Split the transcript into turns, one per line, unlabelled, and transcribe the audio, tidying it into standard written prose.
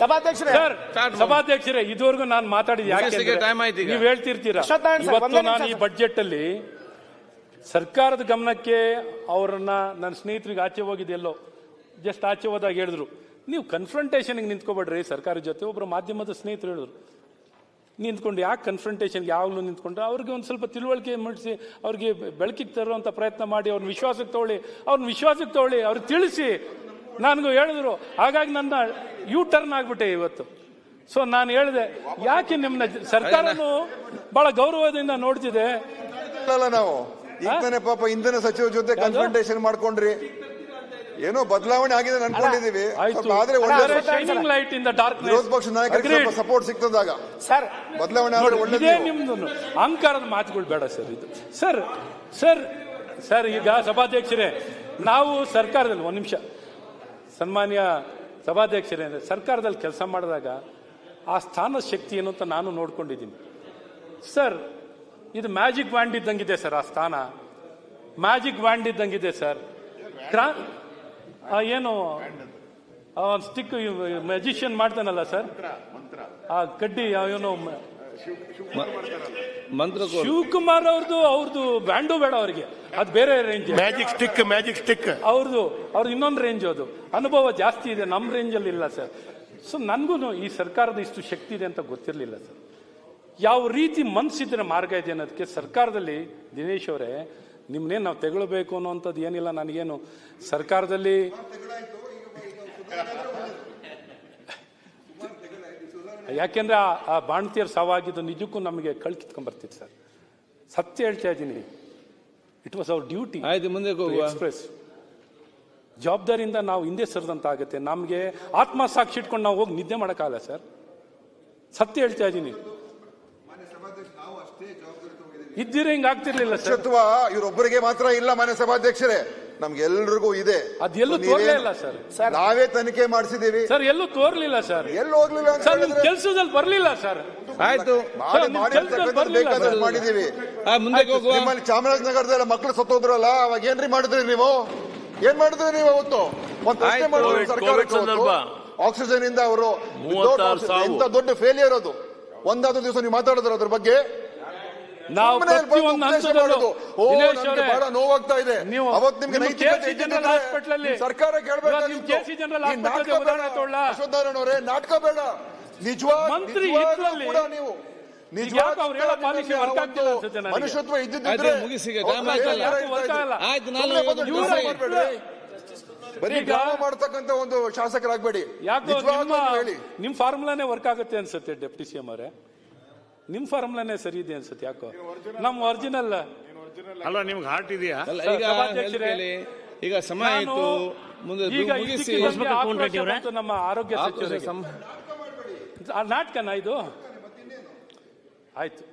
ಸಭಾಧ್ಯಕ್ಷರೇ
ಸಭಾಧ್ಯಕ್ಷರೇ ಇದುವರೆಗೂ ನಾನು ಮಾತಾಡಿದ ನೀವು ಹೇಳ್ತಿರ್ತೀರಾ. ಇವತ್ತು ನಾನು ಈ ಬಜೆಟ್ ಅಲ್ಲಿ ಸರ್ಕಾರದ ಗಮನಕ್ಕೆ ಅವರನ್ನ ನನ್ನ ಸ್ನೇಹಿತರಿಗೆ ಆಚೆ ಹೋಗಿದೆಯಲ್ಲೋ ಜಸ್ಟ್ ಆಚೆ ಹೋದಾಗ ಹೇಳಿದ್ರು, ನೀವು ಕನ್ಫ್ರಂಟೇಷನ್ಗೆ ನಿಂತ್ಕೊಬೇಡ್ರಿ ಸರ್ಕಾರದ ಜೊತೆ. ಒಬ್ಬರು ಮಾಧ್ಯಮದ ಸ್ನೇಹಿತರು ಹೇಳಿದ್ರು, ನಿಂತ್ಕೊಂಡು ಯಾಕೆ ಕನ್ಫ್ರಂಟೇಷನ್ಗೆ ಯಾವಾಗಲೂ ನಿಂತ್ಕೊಂಡ್ರೆ ಅವ್ರಿಗೆ ಒಂದು ಸ್ವಲ್ಪ ತಿಳುವಳಿಕೆ ಮೂಡಿಸಿ ಅವ್ರಿಗೆ ಬೆಳಕಿಗೆ ತರುವಂಥ ಪ್ರಯತ್ನ ಮಾಡಿ ಅವ್ರನ್ನ ವಿಶ್ವಾಸಕ್ಕೆ ತಗೊಳ್ಳಿ ಅವ್ರಿಗೆ ತಿಳಿಸಿ ನನಗೂ ಹೇಳಿದ್ರು. ಹಾಗಾಗಿ ನನ್ನ ಟರ್ನ್ ಆಗ್ಬಿಟ್ಟೆ ಇವತ್ತು. ಸೊ ನಾನು ಹೇಳಿದೆ, ಯಾಕೆ ನಿಮ್ಮನ್ನ ಸರ್ಕಾರನು ಬಹಳ ಗೌರವದಿಂದ ನೋಡ್ತಿದೆ.
ನಾವು ಈಗ ಪಾಪ ಇಂಧನ ಸಚಿವ ಜೊತೆ ಕನ್ಫ್ರಂಟೇಷನ್ ಮಾಡ್ಕೊಂಡ್ರಿ, ಏನೋ ಬದಲಾವಣೆ ಆಗಿದೆ ಅನ್ಕೊಂಡಿದೀವಿ. ಆದ್ರೆ ವಿರೋಧ ಪಕ್ಷ ನಾಯಕರಿಗೆ ಸ್ವಲ್ಪ ಸಪೋರ್ಟ್ ಸಿಗ್ತದಾಗ
ಸರ್
ಬದಲಾವಣೆ ಆದ್ರೆ ಒಳ್ಳೆದೇ.
ನಿಮ್ದು ಅಹಂಕಾರದ ಮಾತುಗಳು ಬೇಡ ಸರ್. ಇದು ಸರ್ ಸರ್ ಸರ್ ಈಗ ಸಭಾಧ್ಯಕ್ಷರೇ, ನಾವು ಸರ್ಕಾರದಲ್ಲಿ ಒಂದು ನಿಮಿಷ ಸನ್ಮಾನ್ಯ ಸಭಾಧ್ಯಕ್ಷರೇ, ಸರ್ಕಾರದಲ್ಲಿ ಕೆಲಸ ಮಾಡಿದಾಗ ಆ ಸ್ಥಾನದ ಶಕ್ತಿ ಏನು ಅಂತ ನಾನು ನೋಡ್ಕೊಂಡಿದ್ದೀನಿ ಸರ್. ಇದು ಮ್ಯಾಜಿಕ್ ವ್ಯಾಂಡ್ ಇದ್ದಂಗಿದೆ ಸರ್. ಆ ಸ್ಥಾನ ಮ್ಯಾಜಿಕ್ ವ್ಯಾಂಡ್ ಇದ್ದಂಗಿದೆ ಸರ್. ಏನು ಸ್ಟಿಕ್ ಮ್ಯಾಜಿಷಿಯನ್ ಮಾಡ್ತಾನಲ್ಲ ಸರ್, ಆ ಕಡ್ಡಿ ಏನು ಶಿವಕುಮಾರ್ ಅವ್ರದ್ದು ಬ್ಯಾಂಡು ಬೇಡ ಅವ್ರಿಗೆ, ಅದು ಬೇರೆ ರೇಂಜ್.
ಮ್ಯಾಜಿಕ್ ಸ್ಟಿಕ್
ಅವ್ರದ್ದು ಇನ್ನೊಂದು ರೇಂಜ್. ಅದು ಅನುಭವ ಜಾಸ್ತಿ ಇದೆ, ನಮ್ಮ ರೇಂಜಲ್ಲಿ ಇಲ್ಲ ಸರ್. ಸೊ ನನಗೂ ಈ ಸರ್ಕಾರದ ಇಷ್ಟು ಶಕ್ತಿ ಇದೆ ಅಂತ ಗೊತ್ತಿರಲಿಲ್ಲ ಸರ್. ಯಾವ ರೀತಿ ಮನಸ್ಸಿದ್ರೆ ಮಾರ್ಗ ಇದೆ ಅನ್ನೋದಕ್ಕೆ ಸರ್ಕಾರದಲ್ಲಿ ದಿನೇಶ್ ಅವರೇ, ನಿಮ್ಮನ್ನೇನು ನಾವು ತೆಗೊಳ್ಬೇಕು ಅನ್ನೋಂಥದ್ದು ಏನಿಲ್ಲ. ನನಗೇನು ಸರ್ಕಾರದಲ್ಲಿ ಯಾಕೆಂದ್ರೆ ಆ ಬಾಣತಿಯರ್ ಸಾವಾಗಿದ್ದು ನಿಜಕ್ಕೂ ನಮಗೆ ಕಳ್ಕಿತ್ಕೊಂಡ್ಬರ್ತಿತ್ತು ಸರ್. ಸತ್ಯ ಹೇಳ್ತಾ ಇದ್ದೀನಿ, ಇಟ್ ವಾಸ್ ಅವರ್ ಡ್ಯೂಟಿ.
ಮುಂದೆ
ಎಕ್ಸ್ಪ್ರೆಸ್ ಜವಾಬ್ದಾರಿಯಿಂದ ನಾವು ಹಿಂದೆ ಸರಿದಂತ ಆಗುತ್ತೆ. ನಮಗೆ ಆತ್ಮಸಾಕ್ಷಿ ಇಟ್ಕೊಂಡು ನಾವು ಹೋಗಿ ನಿದ್ದೆ ಮಾಡೋಕ್ಕಾಗಲ್ಲ ಸರ್. ಸತ್ಯ ಹೇಳ್ತಾ ಇದ್ದೀನಿ. ಇದ್ದೀರ ಹಿಂಗ ಆಗ್ತಿರ್ಲಿಲ್ಲ ಸರ್.
ಇವರೊಬ್ಬರಿಗೆ ಮಾತ್ರ ಇಲ್ಲ ಮಾನ್ಯ ಸಭಾಧ್ಯಕ್ಷರೇ, ನಮ್ಗೆಲ್ರಿಗೂ ಇದೆ.
ಅದೆಲ್ಲೂ ತೋರ್ಲೇ ಇಲ್ಲ ಸರ್.
ನಾವೇ ತನಿಖೆ ಮಾಡಿಸಿದೀವಿ
ಸರ್. ಎಲ್ಲೂ ತೋರ್ಲಿಲ್ಲ ಸರ್.
ಎಲ್ಲೂ ಹೋಗ್ಲಿಲ್ಲ
ಸರ್. ನಿಮ್ ಕೆಲಸದಲ್ಲಿ ಬರ್ಲಿಲ್ಲ ಸರ್.
ಆಯ್ತು,
ಮಾಡಿದೀವಿ. ನಿಮ್ಮಲ್ಲಿ ಚಾಮರಾಜನಗರದಲ್ಲಿ ಮಕ್ಕಳು ಸತ್ತೋದ್ರಲ್ಲ, ಅವಾಗ ಏನ್ರಿ ಮಾಡಿದ್ರಿ ನೀವು? ಏನ್ ಮಾಡಿದ್ರಿ ನೀವು ಅವತ್ತು? ಒಂದು ಪ್ರಶ್ನೆ ಮಾಡಿದ್ರು ಸರ್ಕಾರ. ಆಕ್ಸಿಜನ್ ಇಂದ ಅವರು ಎಂತ ದೊಡ್ಡ ಫೇಲಿಯರ್ ಅದು. ಒಂದಾದ ದಿವಸ ನೀವು ಮಾತಾಡಿದ್ರ ಅದ್ರ ಬಗ್ಗೆ?
ನಾವು ಪ್ರತಿಯೊಂದು ಹಂತದಲ್ಲೂ
ಬಹಳ ನೋವಾಗ್ತಾ ಇದೆ. ಅವತ್ತು ನಿಮ್ಗೆ ಸರ್ಕಾರ ಅಶ್ವತ್ಥನಾರಾಯಣವರೇ, ನಾಟಕ ಬೇಡ. ನಿಜವಾಗ್ಲೂ ಕೂಡ ನೀವು ಮನುಷ್ಯತ್ವ ಇದ್ದಿದ್ರೆ ಬರೀ ಡ್ರಾಮಾ ಮಾಡ್ತಕ್ಕಂತ ಒಂದು ಶಾಸಕರಾಗಬೇಡಿ.
ಹೇಳಿ, ನಿಮ್ ಫಾರ್ಮುಲಾನೇ ವರ್ಕ್ ಆಗುತ್ತೆ ಅನ್ಸುತ್ತೆ ಡೆಪ್ಟಿ ಸಿಎಂ ಅವರೇ. ನಿಮ್ ಫಾರ್ಮುಲಾನೇ ಸರಿ ಇದೆ ಅನ್ಸುತ್ತೆ. ಯಾಕೋ ನಮ್ಮ ಒರಿಜಿನಲ್
ಅಲ್ಲ, ನಿಮ್ಗೆ ಹಾರ್ಟ್ ಇದೆಯಾ?
ಈಗ ಸಮಯ ಆಯ್ತು, ಮುಂದೆ
ನಮ್ಮ ಆರೋಗ್ಯ ಸಚಿವರಿಗೆ ನಾಟಕನ ಇದು ಆಯ್ತು.